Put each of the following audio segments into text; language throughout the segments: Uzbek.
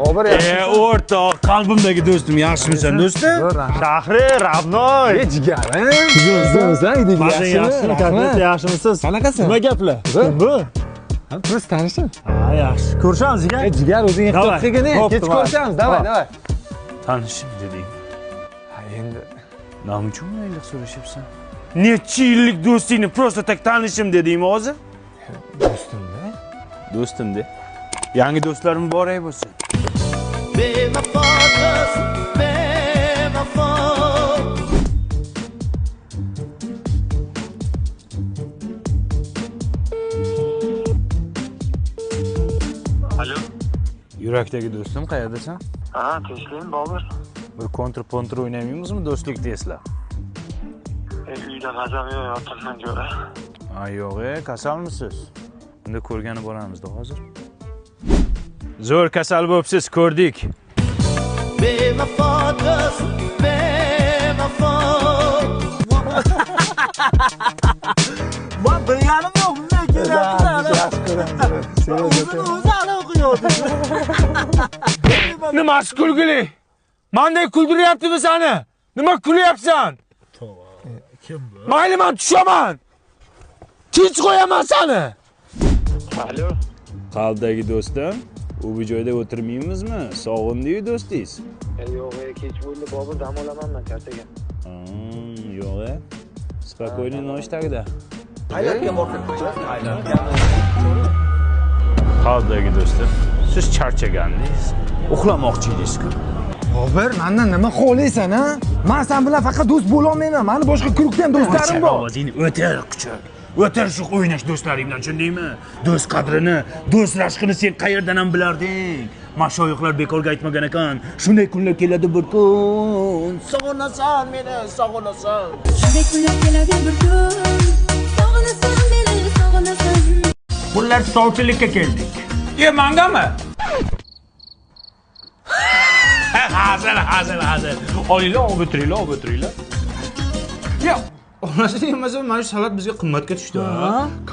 Bobur yaxshimisan? O'rtoq, qalbimdagi do'stim, yaxshimisan do'stim? Shahri, Ravnoy. Jigarim. Do'stimisan, Rahmat, yaxshimisiz? Qanaqasan? Nima gaplar? Kim bu? Biz tanishim. Ha, yaxshi. Ko'rishamiz, jigar. Jigar o'zing ehtiyot qilgin, kech ko'rishamiz. Davay. Tanishim deding. Ha, endi Nima uchun bunday so'rashyapsan? Necha yillik do'stingni просто tak tanishim dedingmi hozir? do'stimda. Do'stim de. Yangi do'stlarim boray bo'lsin. Alo. Yurakdagi do'stim, qayerdasan? Ha, tinchlikmi, Bobur? Bir kontr o'ynaymaymizmi do'stlik deysizlar? Uyda mazam yo'q, yotimdan ko'ra. Ha, yo'q, kasalmisiz? Unda ko'rgani boramiz-da hozir. Zo'r kasal bo'libsiz, ko'rdik. Ben bilganim yo'q, bunday kelyapti. O'zini hali o'qiyapti. Nimasi kulgili? Manday kuldiryaptimi seni? Nima kulyapsan? Kim bu? Mayli, men tushaman. Tinch qo'yaman seni. Alo. Qalbdagi do'stim, u bu joyda o'tirmaymizmi? Sog'indiyu do'stingiz. Yo'q, kech bo'ldi, Bobur, dam olaman, men charchagan. Yo'q. Spokойный ночь тогда. Qalbdagi do'stim, siz charchagandingiz. Uxlamoqchi edingiz-ku. Bobur, mendan nima xohlaysan, ha? Men sen bilan faqat do'st bo'la olmayman. Meni boshqa kurukdan do'stlarim bor. Ovozingni o'tar quchoq. O'tar shu o'ynash do'stlaring bilan, tushundingmi? Do'st qadrini, do'st rashqini sen qayerdan ham bilarding? Mashoyixlar bekorga aytmagan ekan. Shunday kunlar keladi bir kun. Sog'inasan meni, sog'inasan. Shunday kunlar keladi bir kun. Sog'inasan meni, sog'inasan. Bunlar sovchilikka keldik. Mangami? Hazır. Olinglar, o'tiringlar. Ya, onasi yemasa mana shu salat bizga qimmatga tushdi.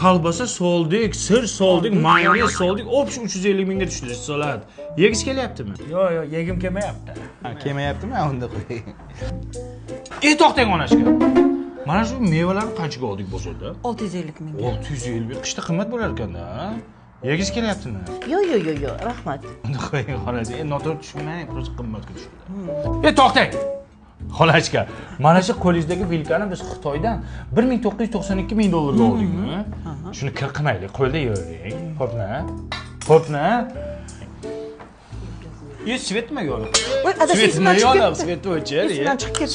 Kolbasa soldik, sir soldik, mayonez soldik, o'pish 350 mingga tushdi salat. Yegis kelyaptimi? Yo'q, yegim kelmayapti. Kelmayaptimi? Unda qo'ying. To'xtang onasiga. Mana shu mevalarni qanchaga oldik bozorda? 650 ming. 650. Qishda qimmat bo'lar ekanda. Yegis kelyaptimi? Yo'q, rahmat. Unda qo'ying xolasi. Noto'g'ri tushunmang, просто qimmatga tushdi. To'xtang. Xolachka, mana shu qo'lingizdagi vilkani biz Xitoydan 1992 ming dollarga oldikmi? Shuni kir qilmaylik, qo'lda yeyvering. Xo'pmi? Svetmi yo'q? Svetmi yo'q, svet o'chir.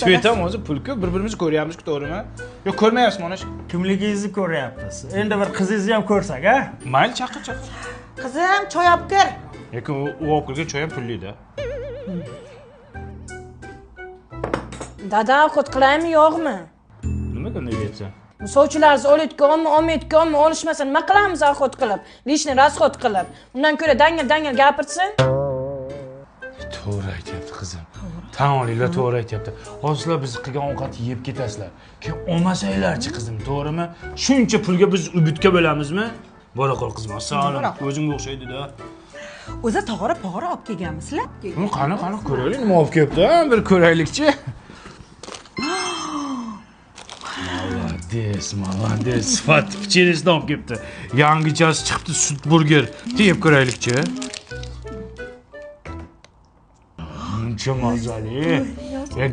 Svet ham o'zi pulku, bir-birimizni ko'ryapmiz-ku, to'g'rimi? Yo'q, ko'rmayapsizmi mana shu? Kimligingizni ko'ryapsiz. Endi bir qizingizni ham ko'rsak, ha? Mayli, chaqir. Qizim, choy olib kir. Lekin u olib kirgan choy ham pulli-da. Dada, ovqat qilaymi, yo'qmi? Nimaga unday deyapsan? Sovchilarni olayotganmi, olmayotganmi, olishmasa nima qilamiz ovqat qilib, lishni rasxot qilib. Undan ko'ra dangal gapirsin. To'g'ri aytyapti qizim. Tan olinglar, to'g'ri aytyapti. Hozirlar biz qilgan ovqatni yeb ketasizlar. Keyin olmasanglarchi qizim, to'g'rimi? Shuncha pulga biz ubutga bo'lamizmi? Bora qol qizim, assalom. O'zimga o'xshaydi-da. O'zi tog'ora olib kelganmisizlar? Qani ko'raylik, nima olib kelibdi? Bir ko'raylikchi. Молодец. Sifat pichirasini olib kelibdi. Yangichasi chiqibdi, sut burger. Yeb ko'raylikchi. Uncha mazali.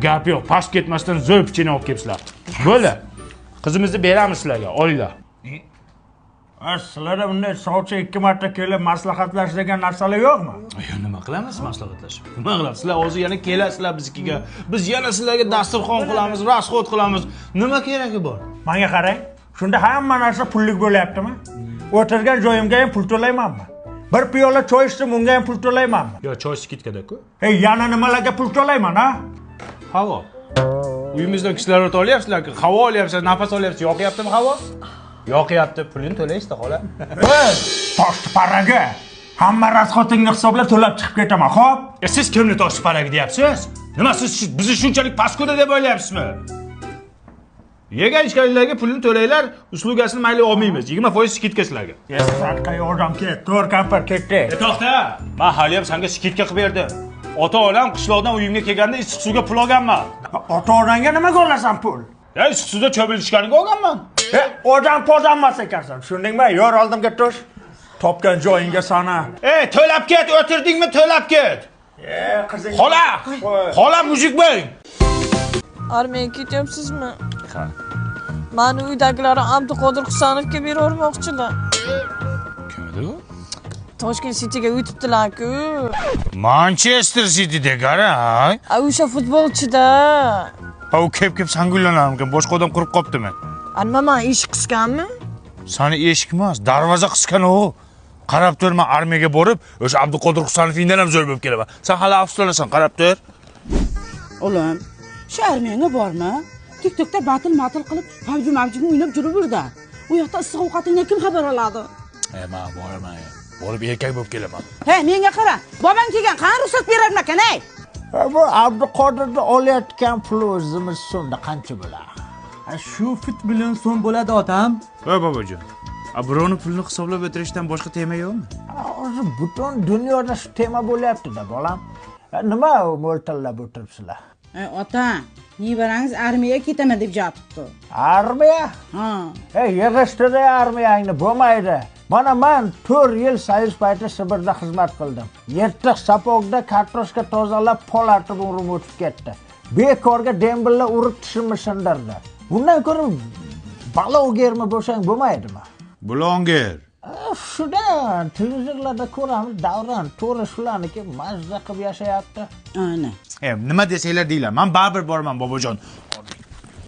Gap yo'q, past ketmasdan zo'r pichini olib kelibsizlar. Bo'ldi. Qizimizni beramiz sizlarga, olinglar. Sizlarda bunday sovchi 2 marta kelib maslahatlash degan narsalar yo'qmi? Nima qilamiz maslahatlashib? Nima qilamiz? Sizlar hozir yana kelasizlar biznikiga. Biz yana sizlarga dasturxon qilamiz, rasxot qilamiz. Nima keragi bor? Menga qarang. Shunda hamma narsa pullik bo'lyaptimi? O'tirgan joyimga ham pul to'laymanmi? Bir piyola choy ichdim, unga ham pul to'laymanmi? Yo, choy skitkada-ku. Yana nimalarga pul to'layman, ha? Havo. Uyimizdan kislorod olyapsizlar-ku, havo olyapsiz, nafas olyapsiz. Yoqyaptimi havo? Yoqyapti, pulini to'laysiz-da, xola. Toshti paraga. Hamma rasxotingni hisoblab to'lab chiqib ketaman, xo'p? Siz kimni toshti paraga deyapsiz? Nima siz bizni shunchalik paskoda deb o'ylayapsizmi? Yegan ichkarilarga pulni to'laylar, uslugasini mayli olmaymiz. 20% skitka sizlarga. Sadqa yordam ket, to'r kampir ketdi. To'xta. Men hali ham senga skitka qilib berdim. Ota-onam qishloqdan uyimga kelganda issiq suvga pul olganman. Ota-onangga nimaga olasan pul? Ya issiq suvda cho'milishganiga olganman. Odam pozanmas ekansan. Tushundingmi? Yor oldimga tush. Topgan joyingga sana. To'lab ket, o'tirdingmi? To'lab ket. Qizing. Xola mujik bo'ling. Armiyaga ketyapsizmi? Ha. Mani uydagilar Abduqodir Husanovga bermoqchilar. Kim edi u? Toshkent City'ga o'tibdilar-ku. Manchester City'da qara. O'sha futbolchida. U kep sangulanarmikan, boshqa odam qurib qopdimi? Nima, men eshik qisganmi? Sani eshik emas, darvoza qisgan u. Qarab tur, men armiyaga borib, o'sha Abduqodir Husanovingdan ham zo'r bo'lib kelaman. Sen hali afsuslanasan, qarab tur. Olam, shu armiyaga borma. TikTokda battle qilib, mavjum o'ynab yuraverdi. U yoqda issiq ovqatingdan kim xabar oladi? Men boraman. Borib erkak bo'lib kelaman. He, menga qara. Bobang kelgan, qani ruxsat berarmikan, ey? Bu Abduqodirni olayotgan pul o'zimiz so'mda qancha bo'ladi? Shu fit million so'm bo'ladi otam. Voy bobojon. Birovni pulni hisoblab o'tirishdan boshqa tema yo'qmi? Hozir butun dunyoda shu tema bo'lyapti-da, bolam. Nima mo'ltallab o'tiribsizlar? Ota, nevarangiz armiyaga ketaman deb jotibdi. Armiya? Ha. Yig'ishtirdi armiyangni, bo'lmaydi. Mana men 4 yil soyuz payti Sibirda xizmat qildim. 7 sapogda kartoshka tozalab polatib urib o'tib ketdi. Bekorga dembilla urib tishimni sindirdi. Bundan ko'ra balog'ermi bo'lsang bo'lmaydimi? Blonger. Shunda televizorlarda ko'ramiz, Davron to'g'ri shularniki mazza qilib yashayapti. Ana. Nima desanglar deylar. Men baribir boraman bobojon.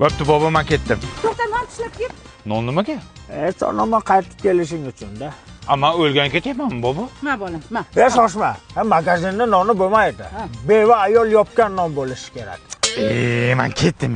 Bo'pti, bobo, men ketdim. To'xta, non tishlab ket. Non nimaga? Sonoma qaytib kelishing uchun-da. Amma o'lgan ketyapmanmi, bobo? Ma bolam, ma. Shoshma. Magazinda noni bo'lmaydi. Beva ayol yopgan non bo'lishi kerak. Men ketdim.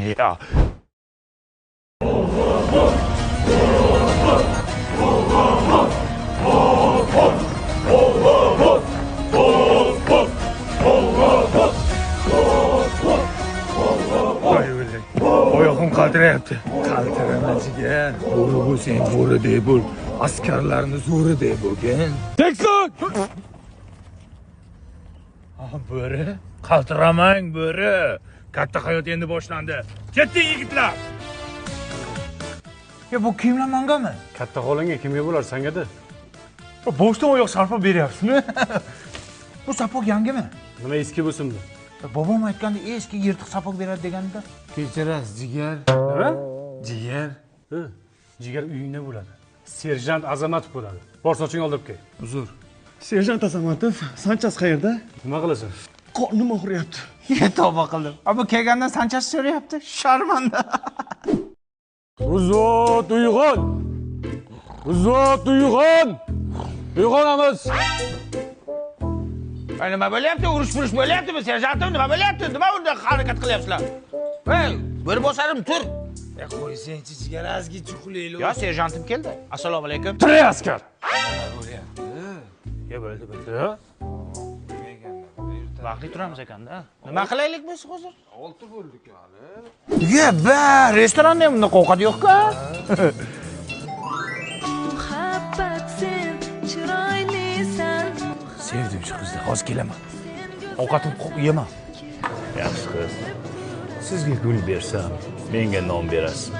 Oyog'im qaltirayapti. Qaltirama jigar. Bo'ri bo'lsang bo'riday bo'l. Askarlarni zo'riday bo'lgin. Tekson! Bo'ri? Qaltiramang, bo'ri. Katta hayot endi boshlandi. Ketding yigitlar. Bu kimlar mangami? Katta xolangga kimga bo'lar, sanga-da? Boshdan oyoq sarflab beryapsizmi? Bu sapog yangimi? Nima eski bo'lsin-da? Bobom aytganda eski yirtiq sapog beradi deganda. Kechirasiz jigar. Nima? Jigar. Jigar uyingda bo'ladi. Serjant Azamatov bo'ladi. Bor soching oldirib kel. Uzr. Serjant Azamatov, Sanchas qayerda? Nima qilasan? Qornim og'riyapti. Tavba qildim. Ammo kelgandan sanchasi so'rayapti. Sharmanda. Uzot uyg'on! Uzot uyg'on! Uyg'onamiz! Nima bo'lyapti? Urush bo'lyaptimi? Serjantim, nima bo'lyapti? Nima unda harakat qilyapsizlar? Bir bosarim tur. Qo'ysangchi jigar azgi chuqlaylik. Yo, serjantim keldi. Assalomu alaykum. Tiray askar! Bo'ldi. Vaqtli turamiz ekanda. Nima qilaylik biz hozir? 6 bo'ldik hali. Restoranda ham bunday ovqat yo'q-ku. Muhabbat sen chiroylisan. Sevdim shu qizni, hozir kelaman. Ovqatim yeyman. Yaxshi qiz. Sizga gul bersam, menga non berasiz.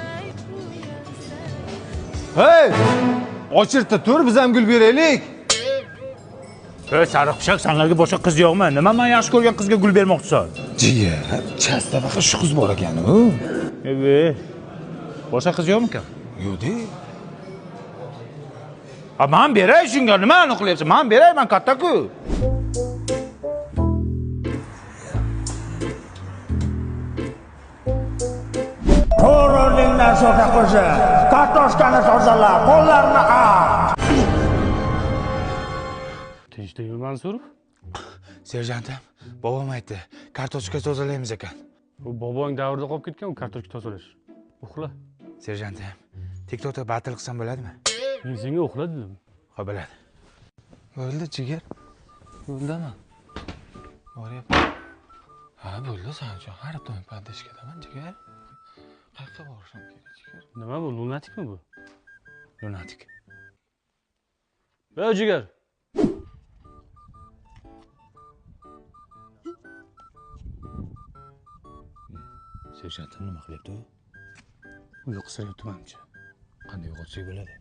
Hey! Ochirta tur, biz ham gul beraylik. Sariq pishaq, senlarga boshqa qiz yo'qmi? Nima men yaxshi ko'rgan qizga gul bermoqchisan? Jigar, chasta faqat shu qiz bor ekan-ku. Boshqa qiz yo'qmi-ku? Yo'q-de. Men beray shunga, nimani qilyapsan? Men beray, men katta-ku. To'g'rilikdan so'ta qo'zi, kartoshkani tozala, qo'llarni art. Tinchlikmi Mansurov? Serjantim, bobom aytdi, kartoshka tozalaymiz ekan. Bu bobong davrida qolib ketgan, u kartoshka tozalash. Uxla. Serjantim, TikTokda battle qilsam bo'ladimi? Men senga uxla dedim. Xo'p, bo'ladi. Bo'ldi, jigar. Bo'ldimi? Boryapman. Ha, bo'ldi, sen uchun har doim pardashga ketaman, jigar. Qayerga borishim kerak jigar? Nima bu, lunatikmi bu? Lunatik. Ey jigar. Serjantim nima qilyapti u? Uyqusirayapti menimcha. Qanday yo'qotsak bo'ladi?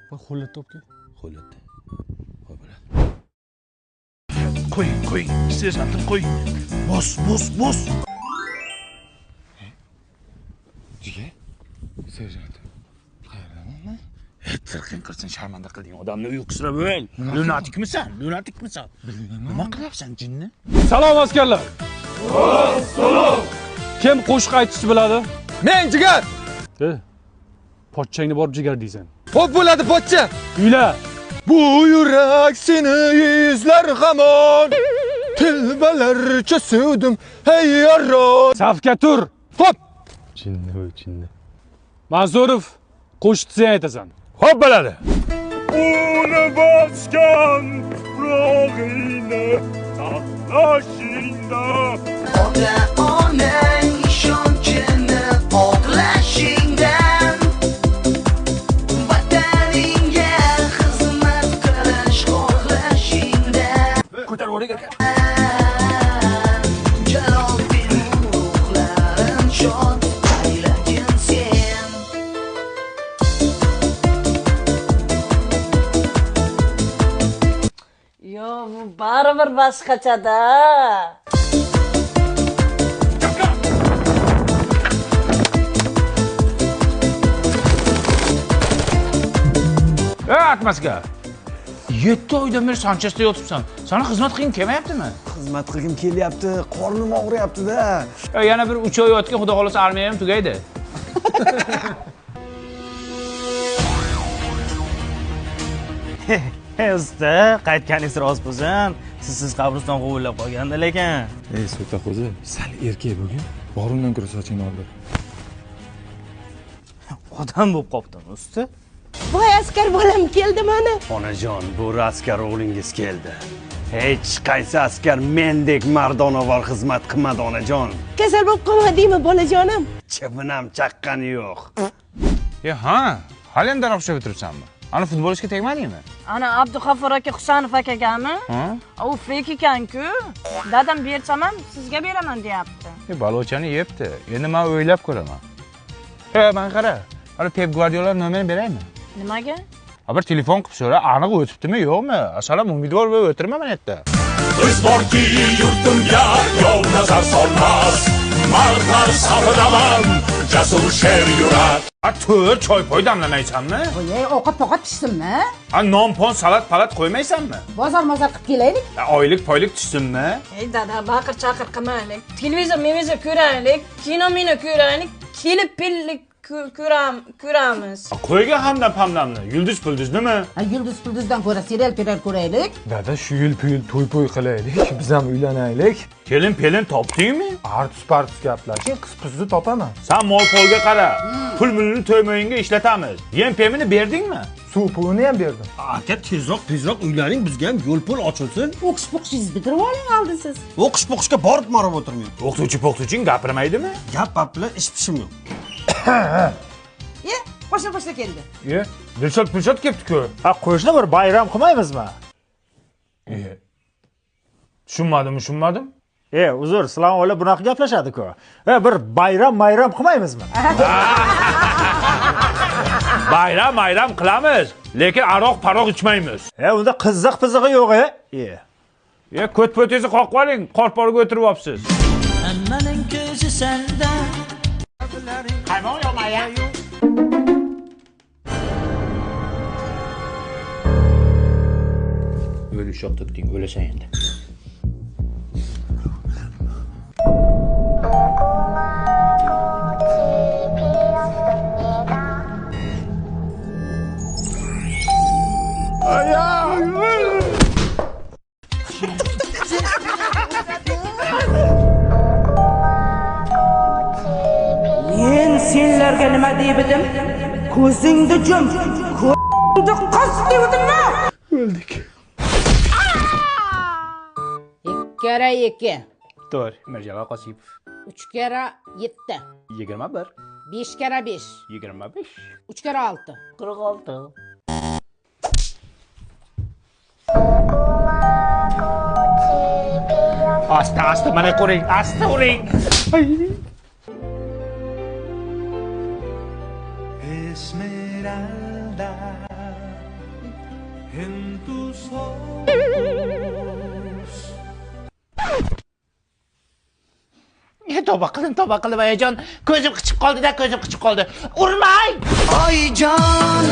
Voy, xo'llatni olib kel. Qo'llatdi. Qo'y bo'ladi. Qo'y. Serjantim qo'y. Bos. Jigar? Serjantim. Qayerdaman? Tirqin qilsin, sharmanda qilding odamni uyqusirab o'l. Lunatikmisan? Nima qilyapsan, jinni? Salom askarlar. Salom. Kim qo'shiq aytishni biladi? Men jigar. Pochchangni borib jigar deysan. Xo'p bo'ladi, pochcha. Uyla. Bu yurak seni izlar hamon. Tilbalarcha sevdim, hey yaron. Safga tur. Xo'p. Jinni. Manzurov, qo'shiqni sen aytasan. Xo'p bo'ladi. Uni bosgan tuprog'ingni saqlashingda Ota-onang ishonchini oqlashingdan vataningga xizmat qilish xohlashingdan Ko'tarib o'ring aka. Jaloliddin ruhlarin shod aylagin sen Yo, bu baribir boshqachada. Atmaska. 7 oydan beri Sanchesda yotibsan. Sana xizmat qilgim kelmayaptimi? Xizmat qilgim kelyapti, qornim og'riyapti-da. Yana bir 3 oy yotgan, xudo xolasa armiya ham tugaydi. Usta, qaytganingiz rost bo'lsin. Sizsiz qabriston g'uvillab qolganda lekin. Ey So'taxo'ja, sal erkak bo'lgin. Borundan ko'ra sochingni oldir. Odam bo'lib qoptimi, usta? Voy askar bolam keldi mana. Onajon, bu askar o'g'lingiz keldi. Hech qaysi askar mendek mardonavor xizmat qilmadi, onajon. Kasal bo'lib qolmadingmi, bolajonim? Chibinam chaqqani yo'q. Ha, hali ham daraxt ushlab o'tiribsanmi? Ana futbolistga tegmadingmi? Ana Abdug'affor aka Husanov akagami? U fake ekan-ku. Dadam bersam ham sizga beraman deyapti. Balochani yebdi. Endi men o'ylab ko'raman. Men qara. Hali Pep Guardiola nomerini beraymi? Nimaga? Bir telefon qilib so'ra, aniq o'tibdimi, yo'qmi? Asalom umidvor bo'lib o'tirman men yerda. Biz borki yurtimga yov nazar solmas Mardlar safidaman jasur sher yurar To'rt choy poy damlamaysanmi? Voy, ovqat pishsinmi? Non-pon salat qo'ymaysanmi? Bozor qilib kelaylik. Oylik poylik tushsinmi? Ey dada, baqir-chaqir qilmaylik. Televizor ko'raylik, kino ko'raylik, kelib pillik ko'ramiz. Qo'yga hamdan pamdamni. Yulduz nima? Yulduzdan ko'ra serial ko'raylik. Dada, shu yil to'y qilaylik, biz ham uylanaylik. Kelin topdingmi? Artus gaplar. Qiz-qizni topaman. Sen mol-polga qara. Pul-mulni to'ymoyinga ishlatamiz. Yem-pemini berdingmi? Suv pulini ham berdim. Aka, tezroq uylaning, bizga ham yo'l pul ochilsin. O'qish-poqishingizni bitirib oling oldin siz. O'qish-poqishga borib marab o'tirmayman. O'qituvchi gapirmaydimi? Gap bilan ish pishim yo'q. Boshla keldi. Dilshod kelibdi-ku. Qo'shni bir bayram qilmaymizmi? Tushunmadim. Uzr, sizlar oila bunaqa gaplashadi-ku. Bir bayram qilmaymizmi? Bayram qilamiz, lekin aroq ichmaymiz. Unda qiziq-pizig'i yo'q-e. Ko't-po'tingizni qoqib oling, qorporiga o'tirib olibsiz. Hammaning ko'zi senda Qaymoq yo'qmi-ya? O'li shoq to'kding, o'lasan endi. Men senlarga nima deybidim? Ko'zingni jum, ko'zingni qis deyibdimmi? O'ldik. 2 × 2. To'g'ri, Mirjalol Qosipov. 3 × 7. 21. 5 kere 5. 25. 3 kere 6. 46. Asta mana ko'ring, asta uring. Esmeralda en tus ojos. Tavba qildim ayajon. Ko'zim qichib qoldi-da, ko'zim qichib qoldi. Urmang! Oyijon